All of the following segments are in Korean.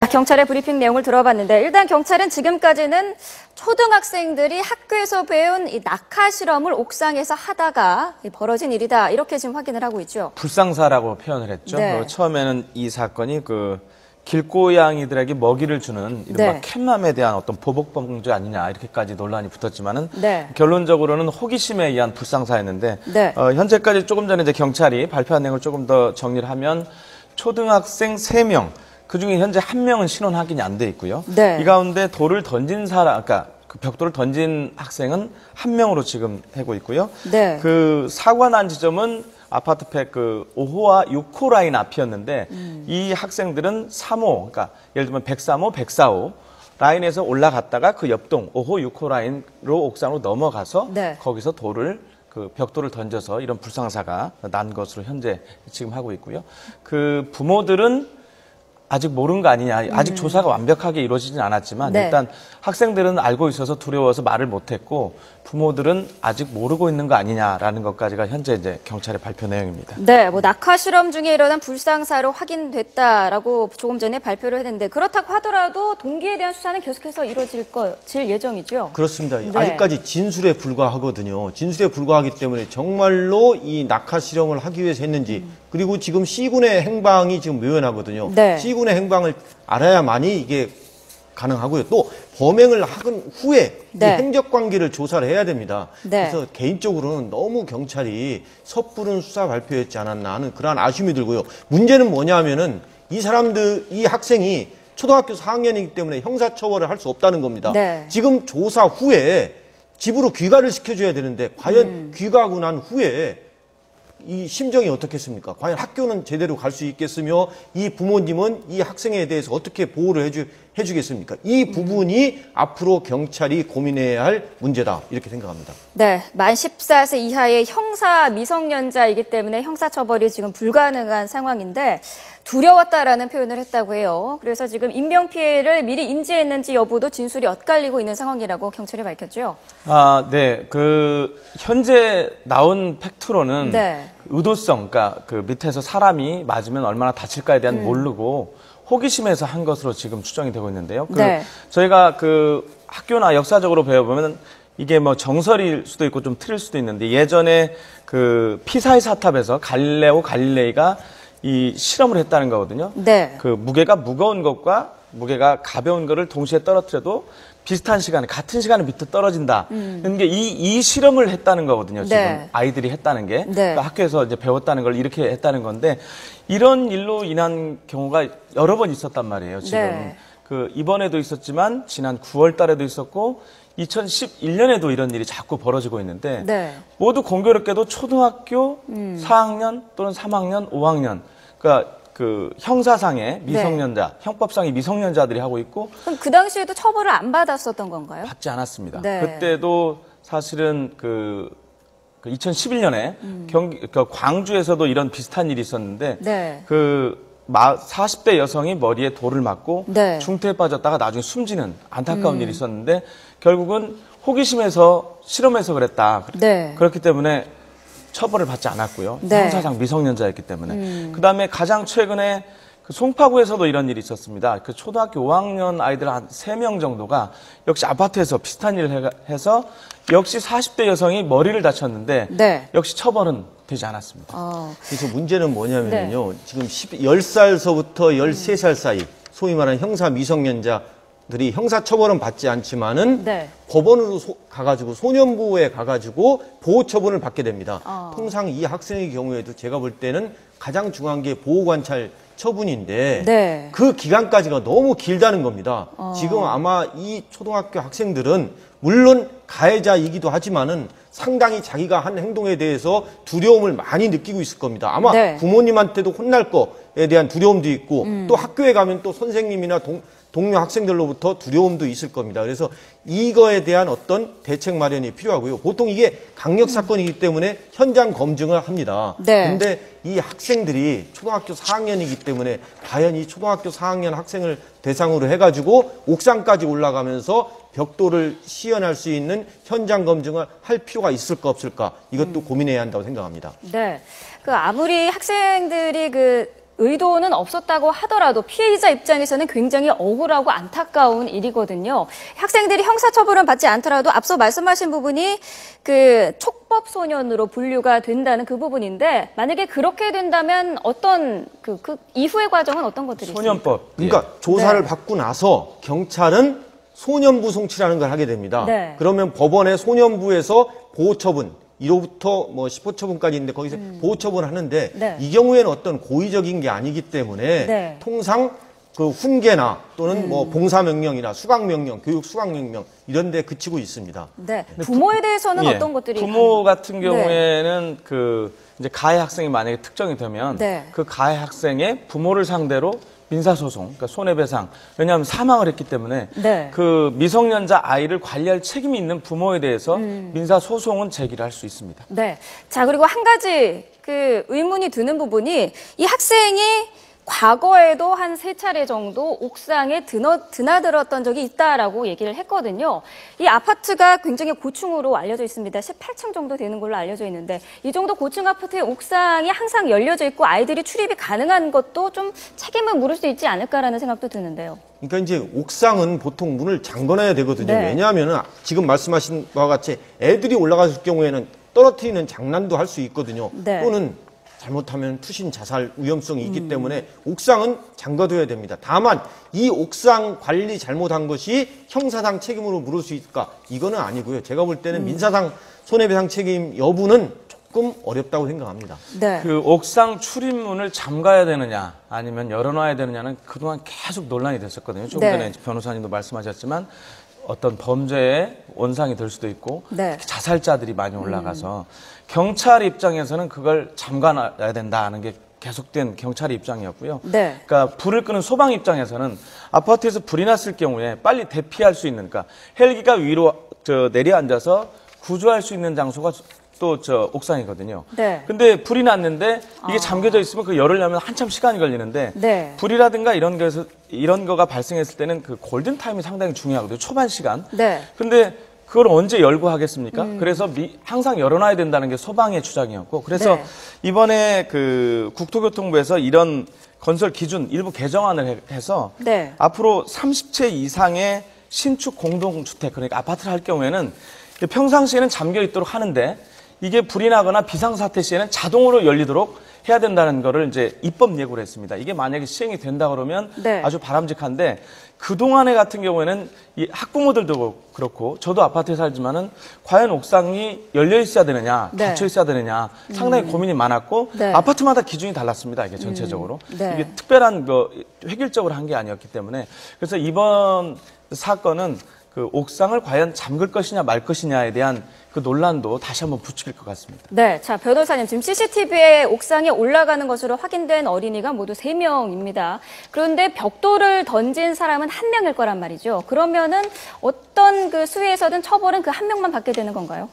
경찰의 브리핑 내용을 들어봤는데 일단 경찰은 지금까지는 초등학생들이 학교에서 배운 이 낙하 실험을 옥상에서 하다가 벌어진 일이다 이렇게 지금 확인을 하고 있죠. 불상사라고 표현을 했죠. 네. 처음에는 이 사건이 길고양이들에게 먹이를 주는 이른바 네. 캣맘에 대한 어떤 보복 범죄 아니냐 이렇게까지 논란이 붙었지만은 네. 결론적으로는 호기심에 의한 불상사였는데 네. 현재까지 조금 전에 이제 경찰이 발표한 내용을 조금 더 정리를 하면 초등학생 3명 그중에 현재 1명은 신원 확인이 안 돼 있고요. 네. 이 가운데 돌을 던진 사람, 그러니까 그 벽돌을 던진 학생은 1명으로 지금 되고 있고요. 네. 그 사고가 난 지점은 아파트팩 5호와 6호 라인 앞이었는데 이 학생들은 3호, 그러니까 예를 들면 103호, 104호 라인에서 올라갔다가 그 옆동 5호, 6호 라인으로 옥상으로 넘어가서 네. 거기서 벽돌을 던져서 이런 불상사가 난 것으로 현재 지금 하고 있고요. 그 부모들은 아직 모르는 거 아니냐. 아직 조사가 완벽하게 이루어지진 않았지만 네. 일단 학생들은 알고 있어서 두려워서 말을 못했고 부모들은 아직 모르고 있는 거 아니냐라는 것까지가 현재 이제 경찰의 발표 내용입니다. 네, 낙하 실험 중에 일어난 불상사로 확인됐다라고 조금 전에 발표를 했는데 그렇다고 하더라도 동기에 대한 수사는 계속해서 이루어질 예정이죠. 그렇습니다. 네. 아직까지 진술에 불과하거든요. 진술에 불과하기 때문에 정말로 이 낙하 실험을 하기 위해서 했는지 그리고 지금 C군의 행방이 지금 묘연하거든요. 네. C군의 행방을 알아야만이 이게 가능하고요. 또 범행을 한 후에 네. 이 행적 관계를 조사를 해야 됩니다. 네. 그래서 개인적으로는 너무 경찰이 섣부른 수사 발표였지 않았나 하는 그러한 아쉬움이 들고요. 문제는 뭐냐면은 이 학생이 초등학교 4학년이기 때문에 형사처벌을 할 수 없다는 겁니다. 네. 지금 조사 후에 집으로 귀가를 시켜줘야 되는데 과연 귀가하고 난 후에 이 심정이 어떻겠습니까? 과연 학교는 제대로 갈 수 있겠으며 이 부모님은 이 학생에 대해서 어떻게 보호를 해주겠습니까? 이 부분이 앞으로 경찰이 고민해야 할 문제다 이렇게 생각합니다. 네, 만 14세 이하의 형사 미성년자이기 때문에 형사처벌이 지금 불가능한 상황인데 두려웠다라는 표현을 했다고 해요. 그래서 지금 인명피해를 미리 인지했는지 여부도 진술이 엇갈리고 있는 상황이라고 경찰이 밝혔죠. 네. 현재 나온 팩트로는 네. 의도성, 그러니까 그 밑에서 사람이 맞으면 얼마나 다칠까에 대한 모르고 호기심에서 한 것으로 지금 추정이 되고 있는데요. 네. 저희가 학교나 역사적으로 배워보면 이게 정설일 수도 있고 좀 틀릴 수도 있는데 예전에 피사의 사탑에서 갈릴레오 갈릴레이가 이 실험을 했다는 거거든요. 네. 무게가 무거운 것과 무게가 가벼운 것을 동시에 떨어뜨려도 비슷한 시간에 같은 시간에 밑에 떨어진다. 그러니까 이 실험을 했다는 거거든요. 지금 네. 아이들이 했다는 게 네. 그러니까 학교에서 이제 배웠다는 걸 이렇게 했다는 건데 이런 일로 인한 경우가 여러 번 있었단 말이에요. 지금 네. 이번에도 있었지만 지난 9월 달에도 있었고 2011년에도 이런 일이 자꾸 벌어지고 있는데 네. 모두 공교롭게도 초등학교 4학년 또는 3학년, 5학년 그러니까 형사상의 미성년자, 형법상의 미성년자들이 하고 있고 그럼 그 당시에도 처벌을 안 받았었던 건가요? 받지 않았습니다. 네. 그때도 사실은 2011년에 광주에서도 이런 비슷한 일이 있었는데 네. 40대 여성이 머리에 돌을 맞고 네. 중태에 빠졌다가 나중에 숨지는 안타까운 일이 있었는데 결국은 호기심에서 실험해서 그랬다. 네. 그렇기 때문에 처벌을 받지 않았고요. 네. 형사상 미성년자였기 때문에. 그다음에 가장 최근에 송파구에서도 이런 일이 있었습니다. 초등학교 5학년 아이들 한 3명 정도가 역시 아파트에서 비슷한 일을 해서 역시 40대 여성이 머리를 다쳤는데 네. 역시 처벌은 되지 않았습니다. 그래서 문제는 뭐냐면요. 지금 10살서부터 13살 사이 소위 말하는 형사 미성년자들이 형사처벌은 받지 않지만은 네. 법원으로 가가지고 소년보호에 가가지고 보호처분을 받게 됩니다. 통상 이 학생의 경우에도 제가 볼 때는 가장 중요한 게 보호관찰 처분인데 네. 그 기간까지가 너무 길다는 겁니다. 지금 아마 이 초등학교 학생들은 물론 가해자이기도 하지만은 상당히 자기가 한 행동에 대해서 두려움을 많이 느끼고 있을 겁니다. 아마 네. 부모님한테도 혼날 거에 대한 두려움도 있고 또 학교에 가면 또 선생님이나 동료 학생들로부터 두려움도 있을 겁니다. 그래서 이거에 대한 어떤 대책 마련이 필요하고요. 보통 이게 강력 사건이기 때문에 현장 검증을 합니다. 네. 근데 이 학생들이 초등학교 4학년이기 때문에 과연 이 초등학교 4학년 학생을 대상으로 해가지고 옥상까지 올라가면서 벽돌을 시연할 수 있는 현장 검증을 할 필요가 있을까 없을까 이것도 고민해야 한다고 생각합니다. 네. 아무리 학생들이 의도는 없었다고 하더라도 피해자 입장에서는 굉장히 억울하고 안타까운 일이거든요. 학생들이 형사처벌은 받지 않더라도 앞서 말씀하신 부분이 그 촉법 소년으로 분류가 된다는 그 부분인데 만약에 그렇게 된다면 어떤 그 이후의 과정은 어떤 것들이 있습니까? 소년법. 그러니까 조사를 받고 나서 경찰은 소년부 송치라는 걸 하게 됩니다. 네. 그러면 법원의 소년부에서 보호처분 1호부터 뭐 10호 처분까지 있는데 거기서 보호처분을 하는데 네. 이 경우에는 어떤 고의적인 게 아니기 때문에 네. 통상 그 훈계나 또는 뭐 봉사명령이나 수강명령, 교육 수강명령 이런 데 그치고 있습니다. 네. 부모에 대해서는 예. 어떤 것들이 부모 같은 경우에는 그 이제 가해 학생이 만약에 특정이 되면 네. 그 가해 학생의 부모를 상대로 민사소송, 그러니까 손해배상. 왜냐하면 사망을 했기 때문에 네. 그 미성년자 아이를 관리할 책임이 있는 부모에 대해서 민사소송은 제기를 할 수 있습니다. 네. 자, 그리고 한 가지 그 의문이 드는 부분이 이 학생이 과거에도 한 3차례 정도 옥상에 드나들었던 적이 있다라고 얘기를 했거든요. 이 아파트가 굉장히 고층으로 알려져 있습니다. 18층 정도 되는 걸로 알려져 있는데 이 정도 고층 아파트의 옥상이 항상 열려져 있고 아이들이 출입이 가능한 것도 좀 책임을 물을 수 있지 않을까라는 생각도 드는데요. 그러니까 이제 옥상은 보통 문을 잠궈놔야 되거든요. 네. 왜냐하면 지금 말씀하신 바와 같이 애들이 올라갔을 경우에는 떨어뜨리는 장난도 할 수 있거든요. 네. 또는 잘못하면 투신 자살 위험성이 있기 때문에 옥상은 잠가둬야 됩니다. 다만 이 옥상 관리 잘못한 것이 형사상 책임으로 물을 수 있을까? 이거는 아니고요. 제가 볼 때는 민사상 손해배상 책임 여부는 조금 어렵다고 생각합니다. 네. 그 옥상 출입문을 잠가야 되느냐 아니면 열어놔야 되느냐는 그동안 계속 논란이 됐었거든요. 조금 네. 전에 변호사님도 말씀하셨지만 어떤 범죄의 원상이 될 수도 있고 네. 특히 자살자들이 많이 올라가서 경찰 입장에서는 그걸 잠가놔야 된다는 게 계속된 경찰의 입장이었고요. 네. 그러니까 불을 끄는 소방 입장에서는 아파트에서 불이 났을 경우에 빨리 대피할 수 있는, 그러니까 헬기가 위로 내려앉아서 구조할 수 있는 장소가 또 옥상이거든요. 네. 근데 불이 났는데 이게 잠겨져 있으면 그 열으려면 한참 시간이 걸리는데 네. 불이라든가 이런 거가 발생했을 때는 그 골든 타임이 상당히 중요하거든요. 초반 시간. 네. 근데 그걸 언제 열고 하겠습니까? 그래서 항상 열어놔야 된다는 게 소방의 주장이었고, 그래서 네. 이번에 그 국토교통부에서 이런 건설 기준 일부 개정안을 해서 네. 앞으로 30채 이상의 신축 공동주택, 그러니까 아파트를 할 경우에는 평상시에는 잠겨 있도록 하는데 이게 불이 나거나 비상사태 시에는 자동으로 열리도록 해야 된다는 거를 이제 입법 예고를 했습니다. 이게 만약에 시행이 된다 그러면 네. 아주 바람직한데 그동안에 같은 경우에는 이 학부모들도 그렇고 저도 아파트에 살지만은 과연 옥상이 열려 있어야 되느냐, 네. 닫혀 있어야 되느냐 상당히 고민이 많았고 네. 아파트마다 기준이 달랐습니다. 이게 전체적으로. 네. 이게 특별한 획일적으로 한 게 아니었기 때문에 그래서 이번 사건은 그 옥상을 과연 잠글 것이냐 말 것이냐에 대한 그 논란도 다시 한번 부추길 것 같습니다. 네, 자 변호사님 지금 CCTV에 옥상에 올라가는 것으로 확인된 어린이가 모두 3명입니다. 그런데 벽돌을 던진 사람은 1명일 거란 말이죠. 그러면은 어떤 그 수위에서든 처벌은 그 1명만 받게 되는 건가요?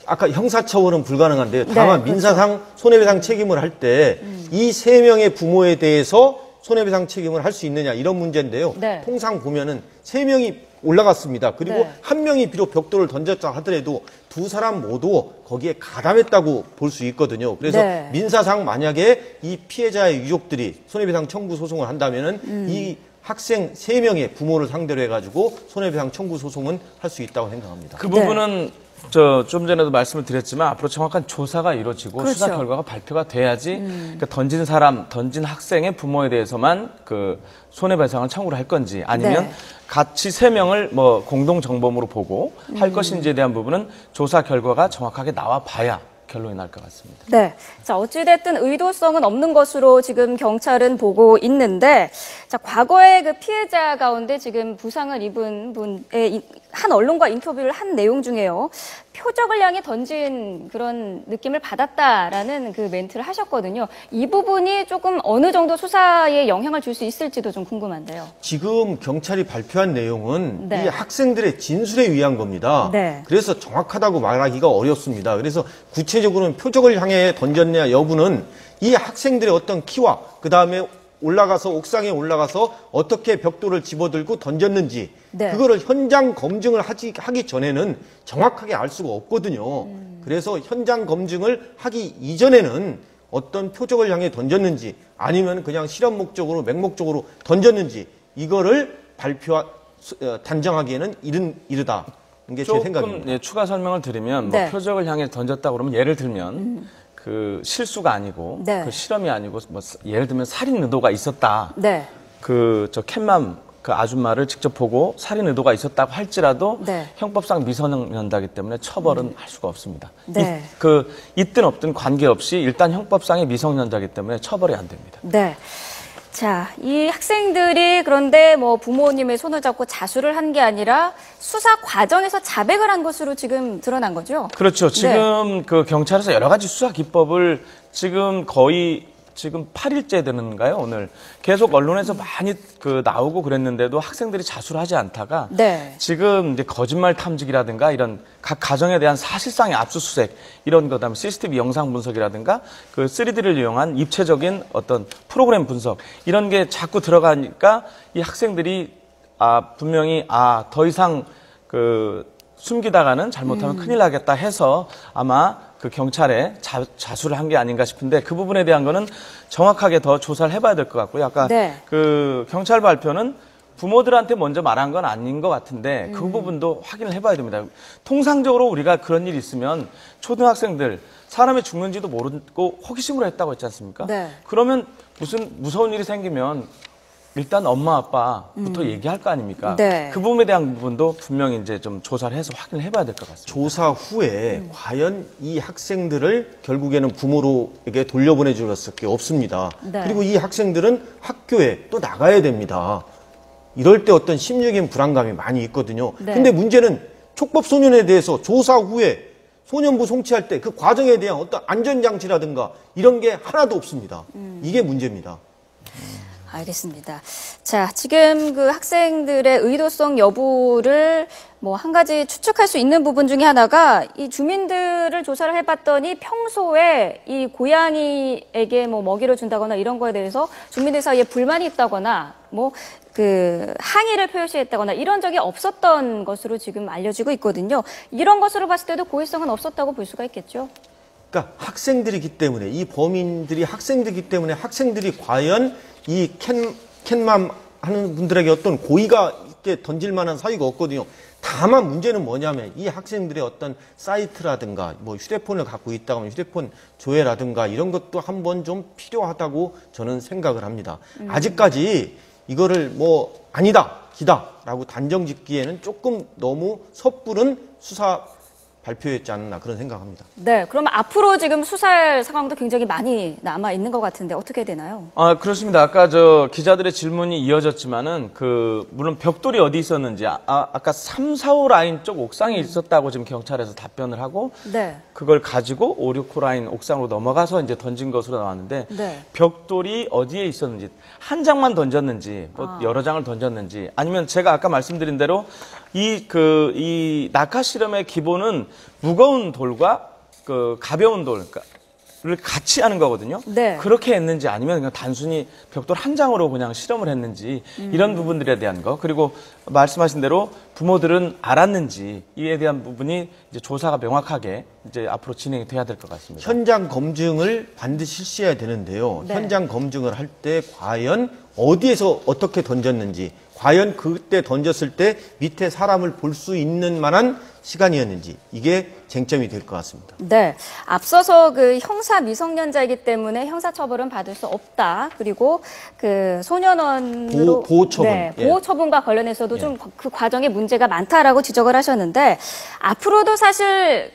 아까 형사처벌은 불가능한데요. 다만 네, 민사상 손해배상 책임을 할 때 이 3명의 부모에 대해서 손해배상 책임을 할 수 있느냐 이런 문제인데요. 네. 통상 보면은 3명이 올라갔습니다. 그리고 네. 1명이 비록 벽돌을 던졌다 하더라도 2사람 모두 거기에 가담했다고 볼 수 있거든요. 그래서 네. 민사상 만약에 이 피해자의 유족들이 손해배상 청구 소송을 한다면은 이 학생 3명의 부모를 상대로 해가지고 손해배상 청구 소송은 할 수 있다고 생각합니다. 그 부분은 좀 전에도 말씀을 드렸지만 앞으로 정확한 조사가 이루어지고 그렇죠. 수사 결과가 발표가 돼야지 그러니까 던진 학생의 부모에 대해서만 그 손해배상을 청구를 할 건지 아니면 네. 같이 3명을 뭐 공동 정범으로 보고 할 것인지에 대한 부분은 조사 결과가 정확하게 나와 봐야 결론이 날 것 같습니다. 네. 자, 어찌됐든 의도성은 없는 것으로 지금 경찰은 보고 있는데, 자, 과거에 그 피해자 가운데 지금 부상을 입은 분의 한 언론과 인터뷰를 한 내용 중에요. 표적을 향해 던진 그런 느낌을 받았다라는 그 멘트를 하셨거든요. 이 부분이 조금 어느 정도 수사에 영향을 줄 수 있을지도 좀 궁금한데요. 지금 경찰이 발표한 내용은 네. 이 학생들의 진술에 의한 겁니다. 네. 그래서 정확하다고 말하기가 어렵습니다. 그래서 구체적으로는 표적을 향해 던졌냐 여부는 이 학생들의 어떤 키와 그다음에 옥상에 올라가서 어떻게 벽돌을 집어들고 던졌는지 네. 그거를 현장 검증을 하기 전에는 정확하게 알 수가 없거든요. 그래서 현장 검증을 하기 이전에는 어떤 표적을 향해 던졌는지 아니면 그냥 실험 목적으로 맹목적으로 던졌는지 이거를 단정하기에는 이르다. 이게 제 생각입니다. 조금 추가 설명을 드리면 네. 뭐 표적을 향해 던졌다 그러면 예를 들면 그 실수가 아니고 네. 그 실험이 아니고 뭐 예를 들면 살인 의도가 있었다. 네. 그 캣맘 그 아줌마를 직접 보고 살인 의도가 있었다고 할지라도 네. 형법상 미성년자이기 때문에 처벌은 할 수가 없습니다. 네. 있든 없든 관계없이 일단 형법상의 미성년자이기 때문에 처벌이 안 됩니다. 네. 자, 이 학생들이 그런데 뭐 부모님의 손을 잡고 자수를 한 게 아니라 수사 과정에서 자백을 한 것으로 지금 드러난 거죠? 그렇죠. 지금 그 경찰에서 여러 가지 수사 기법을 지금 거의 지금 8일째 되는가요, 오늘? 계속 언론에서 많이 나오고 그랬는데도 학생들이 자수를 하지 않다가 네. 지금 이제 거짓말 탐지기라든가 이런 각 가정에 대한 사실상의 압수수색 이런 거, 그다음에 CCTV 영상 분석이라든가 그 3D를 이용한 입체적인 어떤 프로그램 분석 이런 게 자꾸 들어가니까 이 학생들이 분명히 더 이상 숨기다가는 잘못하면 큰일 나겠다 해서 아마 그 경찰에 자수를 한 게 아닌가 싶은데 그 부분에 대한 거는 정확하게 더 조사를 해봐야 될 것 같고요. 아까 네. 그 경찰 발표는 부모들한테 먼저 말한 건 아닌 것 같은데 그 부분도 확인을 해봐야 됩니다. 통상적으로 우리가 그런 일이 있으면 초등학생들 사람이 죽는지도 모르고 호기심으로 했다고 했지 않습니까? 네. 그러면 무슨 무서운 일이 생기면 일단 엄마 아빠부터 얘기할 거 아닙니까? 네. 그 부분에 대한 부분도 분명히 이제 좀 조사를 해서 확인을 해봐야 될 것 같습니다. 조사 후에 과연 이 학생들을 결국에는 부모로에게 돌려보내 줄 수밖에 없습니다. 네. 그리고 이 학생들은 학교에 또 나가야 됩니다. 이럴 때 어떤 심리적인 불안감이 많이 있거든요. 네. 근데 문제는 촉법소년에 대해서 조사 후에 소년부 송치할 때 그 과정에 대한 어떤 안전장치라든가 이런 게 하나도 없습니다. 이게 문제입니다. 알겠습니다. 자, 지금 그 학생들의 의도성 여부를 뭐 한 가지 추측할 수 있는 부분 중에 하나가 이 주민들을 조사를 해봤더니 평소에 이 고양이에게 뭐 먹이를 준다거나 이런 거에 대해서 주민들 사이에 불만이 있다거나 뭐 항의를 표시했다거나 이런 적이 없었던 것으로 지금 알려지고 있거든요. 이런 것으로 봤을 때도 고의성은 없었다고 볼 수가 있겠죠. 그러니까 학생들이기 때문에 이 범인들이 학생들이기 때문에 학생들이 과연 이 캣맘 하는 분들에게 어떤 고의가 있게 던질 만한 사유가 없거든요. 다만 문제는 뭐냐면 이 학생들의 어떤 사이트라든가 뭐 휴대폰을 갖고 있다고 하면 휴대폰 조회라든가 이런 것도 한번 좀 필요하다고 저는 생각을 합니다. 아직까지 이거를 뭐 아니다, 기다라고 단정 짓기에는 조금 너무 섣부른 수사 발표했지 않나 그런 생각합니다. 네, 그러면 앞으로 지금 수사할 상황도 굉장히 많이 남아 있는 것 같은데 어떻게 되나요? 그렇습니다. 아까 기자들의 질문이 이어졌지만은 물론 벽돌이 어디 있었는지 아까 3, 4, 5 라인 쪽 옥상에 있었다고 지금 경찰에서 답변을 하고 네. 그걸 가지고 5, 6호 라인 옥상으로 넘어가서 이제 던진 것으로 나왔는데 네. 벽돌이 어디에 있었는지 한 장만 던졌는지 뭐 여러 장을 던졌는지 아니면 제가 아까 말씀드린 대로 이 낙하 실험의 기본은 무거운 돌과 가벼운 돌을 같이 하는 거거든요. 네. 그렇게 했는지 아니면 그냥 단순히 벽돌 한 장으로 그냥 실험을 했는지 이런 부분들에 대한 거 그리고 말씀하신 대로 부모들은 알았는지 이에 대한 부분이 이제 조사가 명확하게 이제 앞으로 진행이 돼야 될 것 같습니다. 현장 검증을 반드시 실시해야 되는데요. 네. 현장 검증을 할 때 과연 어디에서 어떻게 던졌는지 과연 그때 던졌을 때 밑에 사람을 볼 수 있는 만한 시간이었는지 이게 쟁점이 될 것 같습니다. 네. 앞서서 형사 미성년자이기 때문에 형사처벌은 받을 수 없다. 그리고 소년원으로 보호처분. 네, 예. 보호처분과 관련해서도 좀 그 과정에 문제가 많다라고 지적을 하셨는데 앞으로도 사실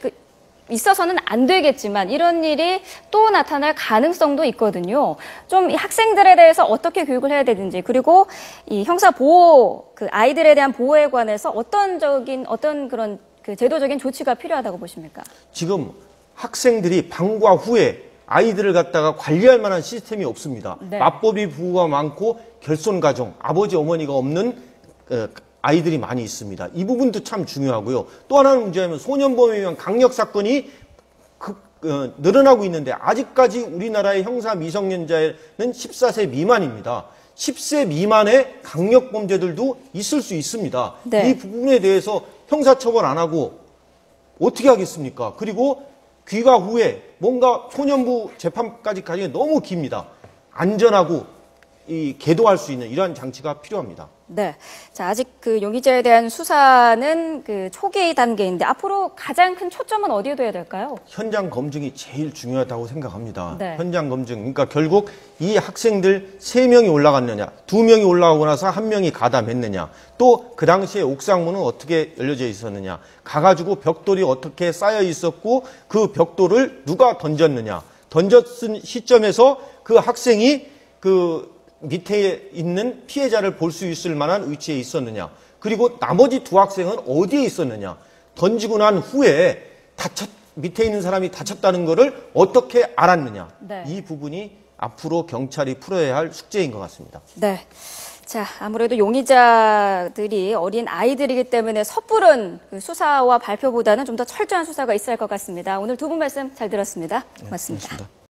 있어서는 안 되겠지만 이런 일이 또 나타날 가능성도 있거든요. 좀 이 학생들에 대해서 어떻게 교육을 해야 되는지 그리고 이 형사 보호 아이들에 대한 보호에 관해서 어떤 그런 제도적인 조치가 필요하다고 보십니까? 지금 학생들이 방과 후에 아이들을 갖다가 관리할 만한 시스템이 없습니다. 네. 맞법이 부부가 많고 결손 가정, 아버지 어머니가 없는 아이들이 많이 있습니다. 이 부분도 참 중요하고요. 또 하나는 문제는 소년범에 의한 강력 사건이 늘어나고 있는데 아직까지 우리나라의 형사 미성년자는 14세 미만입니다. 10세 미만의 강력 범죄들도 있을 수 있습니다. 네. 이 부분에 대해서 형사처벌 안 하고 어떻게 하겠습니까? 그리고 귀가 후에 뭔가 소년부 재판까지 가기가 너무 깁니다. 안전하고 계도할 수 있는 이러한 장치가 필요합니다. 네. 자, 아직 그 용의자에 대한 수사는 그 초기 단계인데 앞으로 가장 큰 초점은 어디에 둬야 될까요? 현장 검증이 제일 중요하다고 생각합니다. 네. 현장 검증. 그러니까 결국 이 학생들 3명이 올라갔느냐, 2명이 올라가고 나서 1명이 가담했느냐, 또 그 당시에 옥상문은 어떻게 열려져 있었느냐, 가가지고 벽돌이 어떻게 쌓여 있었고 그 벽돌을 누가 던졌느냐, 던졌은 시점에서 그 학생이 그 밑에 있는 피해자를 볼 수 있을 만한 위치에 있었느냐, 그리고 나머지 2 학생은 어디에 있었느냐, 던지고 난 후에 밑에 있는 사람이 다쳤다는 것을 어떻게 알았느냐. 네. 이 부분이 앞으로 경찰이 풀어야 할 숙제인 것 같습니다. 네. 자, 아무래도 용의자들이 어린 아이들이기 때문에 섣부른 그 수사와 발표보다는 좀 더 철저한 수사가 있어야 할 것 같습니다. 오늘 2분 말씀 잘 들었습니다. 고맙습니다. 고맙습니다.